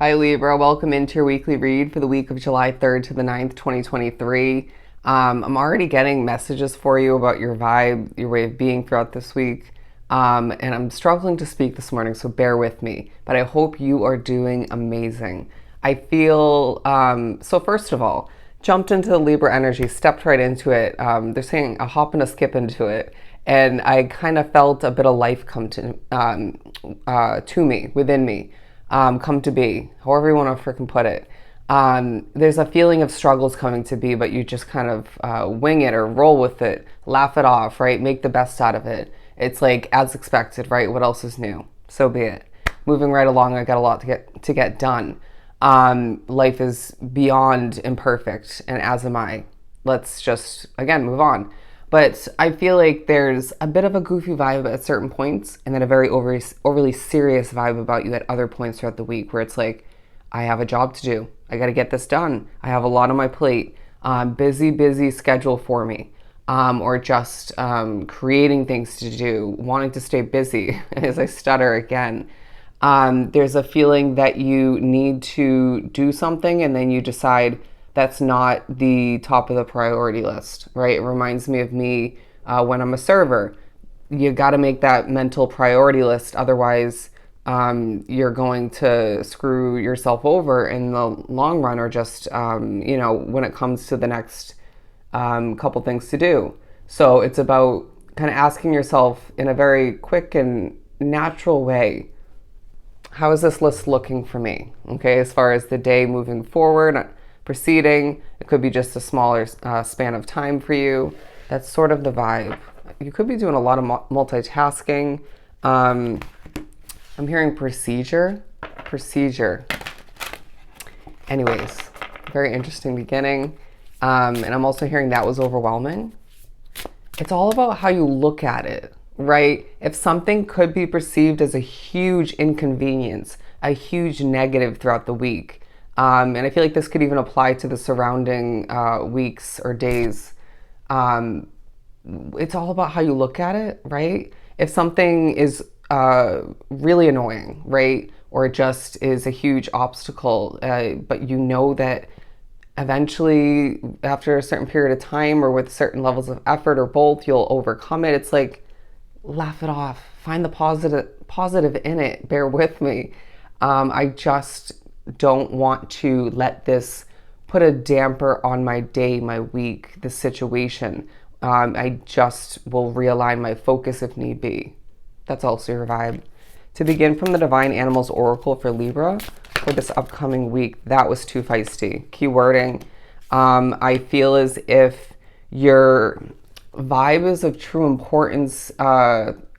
Hi Libra, welcome into your weekly read for the week of July 3rd to the 9th, 2023. I'm already getting messages for you about your vibe, your way of being throughout this week. And I'm struggling to speak this morning, so bear with me. But I hope you are doing amazing. I feel, so first of all, jumped into the Libra energy, stepped right into it. They're saying a hop and a skip into it. And I kind of felt a bit of life come to me, within me. Come to be, however you want to freaking put it. There's a feeling of struggles coming to be, but you just kind of wing it or roll with it, laugh it off, right? Make the best out of it. It's like as expected, right? What else is new? So be it. Moving right along, I got a lot to get done. Life is beyond imperfect, and as am I. Let's just again move on. But I feel like there's a bit of a goofy vibe at certain points, and then a very overly serious vibe about you at other points throughout the week, where it's like, I have a job to do. I got to get this done. I have a lot on my plate. Busy schedule for me. Or just creating things to do, wanting to stay busy, as I stutter again. There's a feeling that you need to do something, and then you decide that's not the top of the priority list, right? It reminds me of me when I'm a server. You got to make that mental priority list. Otherwise, you're going to screw yourself over in the long run, or just, when it comes to the next couple things to do. So it's about kind of asking yourself in a very quick and natural way, how is this list looking for me? Okay, as far as the day moving forward, proceeding, it could be just a smaller span of time for you. That's sort of the vibe. You could be doing a lot of multitasking. I'm hearing procedure. Anyways, very interesting beginning. And I'm also hearing that was overwhelming. It's all about how you look at it, right? If something could be perceived as a huge inconvenience, a huge negative throughout the week, and I feel like this could even apply to the surrounding weeks or days. It's all about how you look at it, right? If something is really annoying, right? Or it just is a huge obstacle, but you know that eventually, after a certain period of time or with certain levels of effort or both, you'll overcome it. It's like, laugh it off. Find the positive in it. Bear with me. I just don't want to let this put a damper on my day, my week, the situation. I just will realign my focus if need be. That's also your vibe. To begin from the Divine Animals Oracle for Libra for this upcoming week, that was too feisty. Key wording. I feel as if your vibe is of true importance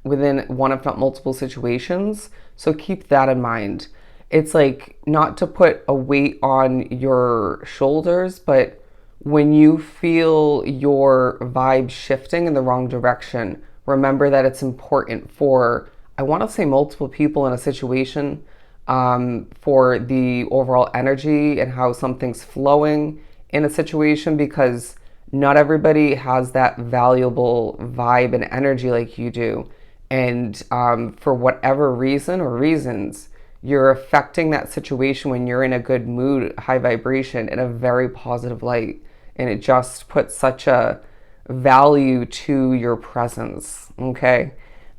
within one, if not multiple situations. So keep that in mind. It's like not to put a weight on your shoulders, but when you feel your vibe shifting in the wrong direction, remember that it's important for, I want to say, multiple people in a situation, for the overall energy and how something's flowing in a situation, because not everybody has that valuable vibe and energy like you do. And for whatever reason or reasons, you're affecting that situation when you're in a good mood, high vibration, in a very positive light. And it just puts such a value to your presence, okay?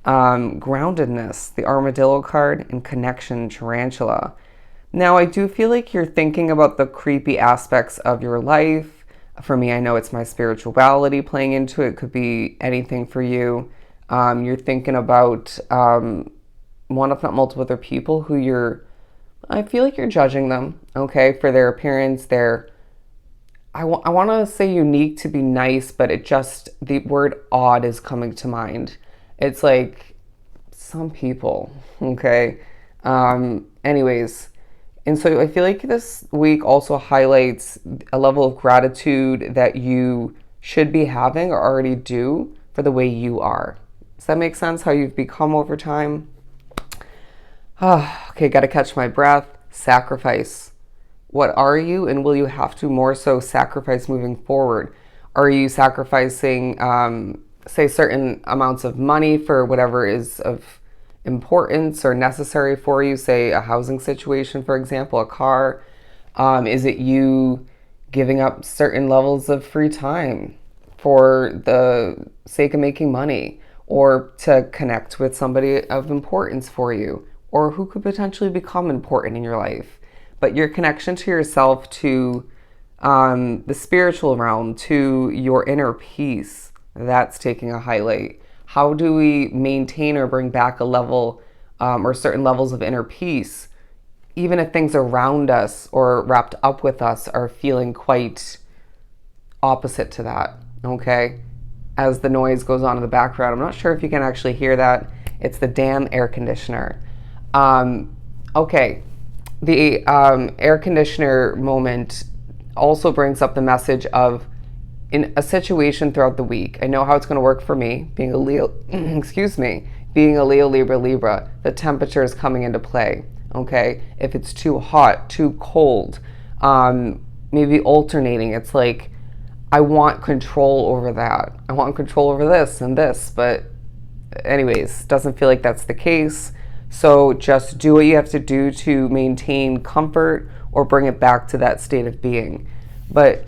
Groundedness, the armadillo card, and connection, tarantula. Now, I do feel like you're thinking about the creepy aspects of your life. For me, I know it's my spirituality playing into it. It could be anything for you. You're thinking about one, if not multiple other people who I feel like you're judging them, okay, for their appearance, I want to say unique to be nice, but the word odd is coming to mind. It's like some people, okay? Anyways, and so I feel like this week also highlights a level of gratitude that you should be having or already do for the way you are. Does that make sense? How you've become over time? Okay, got to catch my breath. Sacrifice. What are you, and will you have to more so sacrifice moving forward? Are you sacrificing, say, certain amounts of money for whatever is of importance or necessary for you, say a housing situation, for example, a car? Is it you giving up certain levels of free time for the sake of making money, or to connect with somebody of importance for you, or who could potentially become important in your life? But your connection to yourself, to the spiritual realm, to your inner peace, that's taking a highlight. How do we maintain or bring back a level or certain levels of inner peace, even if things around us or wrapped up with us are feeling quite opposite to that, okay? As the noise goes on in the background, I'm not sure if you can actually hear that. It's the damn air conditioner. Okay, the air conditioner moment also brings up the message of, in a situation throughout the week, I know how it's going to work for me, being a Leo, excuse me, being a Leo, Libra, the temperature is coming into play, okay? If it's too hot, too cold, maybe alternating, it's like, I want control over that. I want control over this and this, but anyways, doesn't feel like that's the case. So just do what you have to do to maintain comfort or bring it back to that state of being. But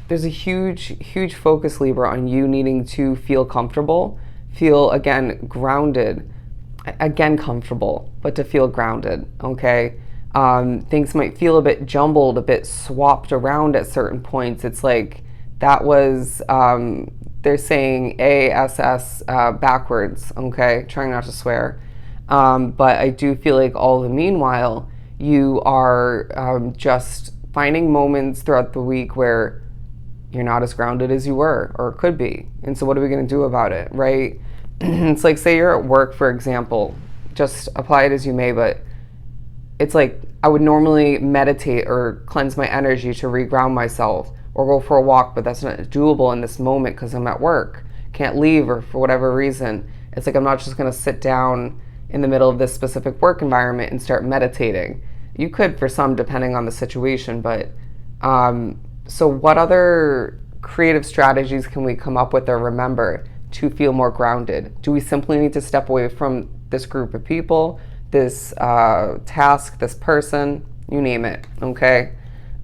there's a huge focus, Libra, on you needing to feel comfortable, feel, again, grounded, again, comfortable, but to feel grounded, okay? Things might feel a bit jumbled, a bit swapped around at certain points. It's like that was, they're saying ASS backwards, okay? Trying not to swear. But I do feel like all the meanwhile, you are just finding moments throughout the week where you're not as grounded as you were or could be. And so what are we going to do about it, right? It's like, say you're at work, for example, just apply it as you may, but it's like I would normally meditate or cleanse my energy to reground myself or go for a walk, but that's not doable in this moment because I'm at work, can't leave, or for whatever reason. It's like I'm not just going to sit down in the middle of this specific work environment and start meditating. You could for some, depending on the situation, but so what other creative strategies can we come up with or remember to feel more grounded? Do we simply need to step away from this group of people, this task, this person, you name it, okay?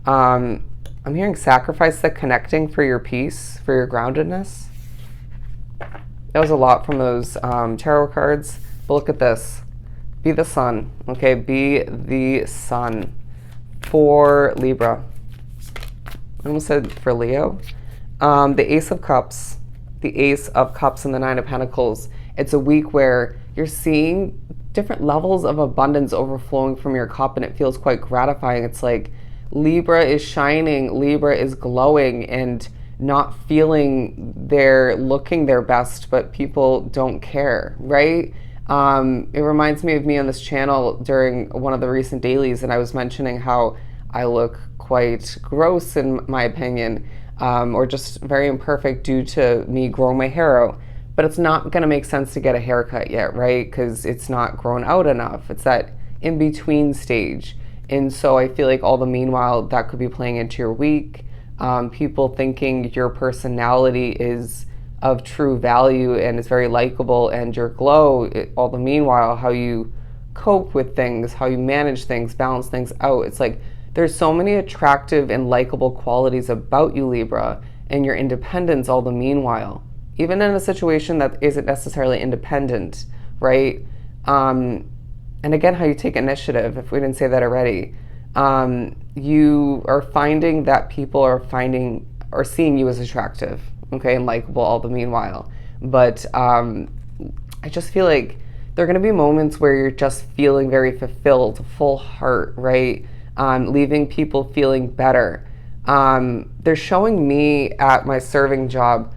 I'm hearing sacrifice the connecting for your peace, for your groundedness. That was a lot from those tarot cards. But look at this. Be the sun, okay? Be the sun for Libra. I almost said for Leo. The Ace of Cups. The Ace of Cups and the Nine of Pentacles. It's a week where you're seeing different levels of abundance overflowing from your cup, and it feels quite gratifying. It's like Libra is shining, Libra is glowing, and not feeling they're looking their best, but people don't care, right? It reminds me of me on this channel during one of the recent dailies, and I was mentioning how I look quite gross in my opinion, or just very imperfect due to me growing my hair out. But it's not going to make sense to get a haircut yet, right? Because it's not grown out enough. It's that in-between stage. And so I feel like all the meanwhile, that could be playing into your week. People thinking your personality is of true value and is very likable, and your glow, all the meanwhile, how you cope with things, how you manage things, balance things out. It's like there's so many attractive and likable qualities about you, Libra, and your independence all the meanwhile. Even in a situation that isn't necessarily independent, right? And again, how you take initiative, if we didn't say that already. You are finding that people are seeing you as attractive, okay, and likable all the meanwhile. But I just feel like there are going to be moments where you're just feeling very fulfilled, full heart, right? Leaving people feeling better. They're showing me at my serving job,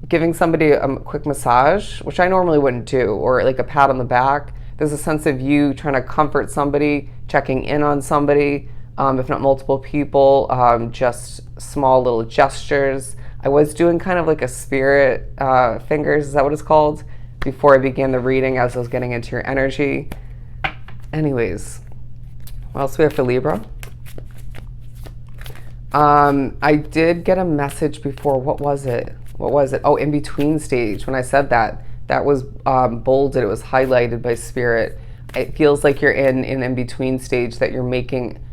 giving somebody a quick massage, which I normally wouldn't do, or like a pat on the back. There's a sense of you trying to comfort somebody, checking in on somebody, if not multiple people, just small little gestures. I was doing kind of like a spirit fingers, is that what it's called? Before I began the reading, as I was getting into your energy. Anyways, what else do we have for Libra? I did get a message before. What was it? Oh, in between stage. When I said that, That was bolded, it was highlighted by Spirit. It feels like you're in an in-between stage that you're making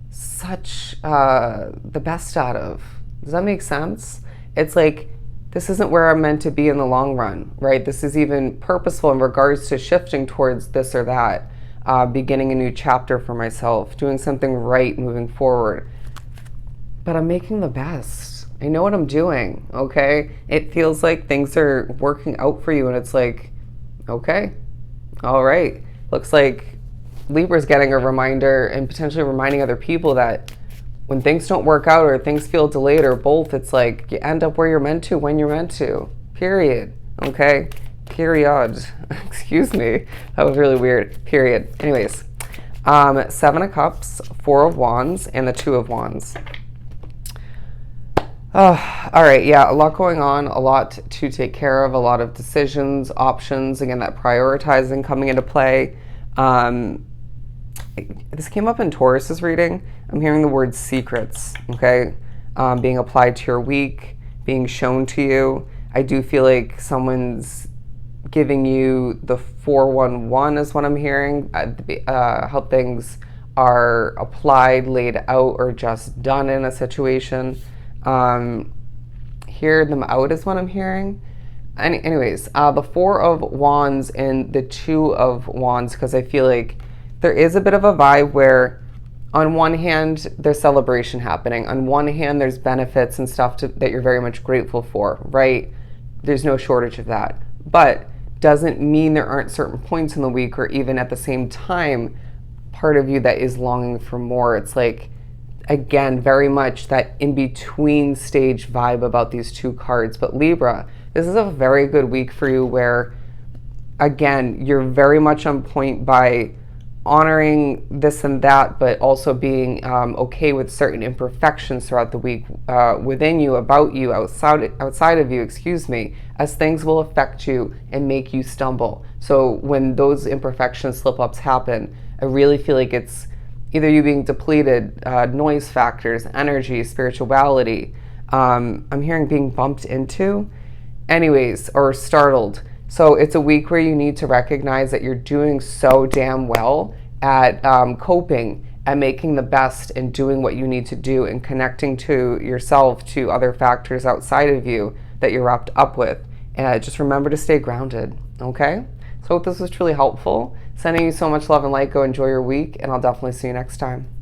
such the best out of. Does that make sense? It's like, this isn't where I'm meant to be in the long run, right? This is even purposeful in regards to shifting towards this or that, beginning a new chapter for myself, doing something right, moving forward. But I'm making the best. I know what I'm doing, okay? It feels like things are working out for you, and it's like, okay, all right. Looks like Libra's getting a reminder and potentially reminding other people that when things don't work out or things feel delayed or both, it's like you end up where you're meant to when you're meant to. Period. Okay? Period. Excuse me. That was really weird. Period. Anyways, 7 of Cups, 4 of Wands, and the 2 of Wands. Oh, all right. Yeah, a lot going on, a lot to take care of, a lot of decisions, options. Again, that prioritizing coming into play. This came up in Taurus's reading. I'm hearing the word secrets, okay? Being applied to your week, being shown to you. I do feel like someone's giving you the 411 is what I'm hearing. How things are applied, laid out, or just done in a situation. Hear them out is what I'm hearing. Anyways, the 4 of Wands and the 2 of Wands, because I feel like there is a bit of a vibe where on one hand, there's celebration happening. On one hand, there's benefits and stuff that you're very much grateful for, right? There's no shortage of that. But doesn't mean there aren't certain points in the week or even at the same time, part of you that is longing for more. It's like, again, very much that in-between stage vibe about these 2 cards. But Libra, this is a very good week for you where, again, you're very much on point by honoring this and that, but also being okay with certain imperfections throughout the week within you, about you, outside of you, excuse me, as things will affect you and make you stumble. So when those imperfections, slip-ups happen, I really feel like it's either you being depleted, noise factors, energy, spirituality. I'm hearing being bumped into, anyways, or startled. So it's a week where you need to recognize that you're doing so damn well at coping and making the best and doing what you need to do and connecting to yourself, to other factors outside of you that you're wrapped up with. And just remember to stay grounded, okay? So I hope this was truly helpful. Sending you so much love and light. Go enjoy your week, and I'll definitely see you next time.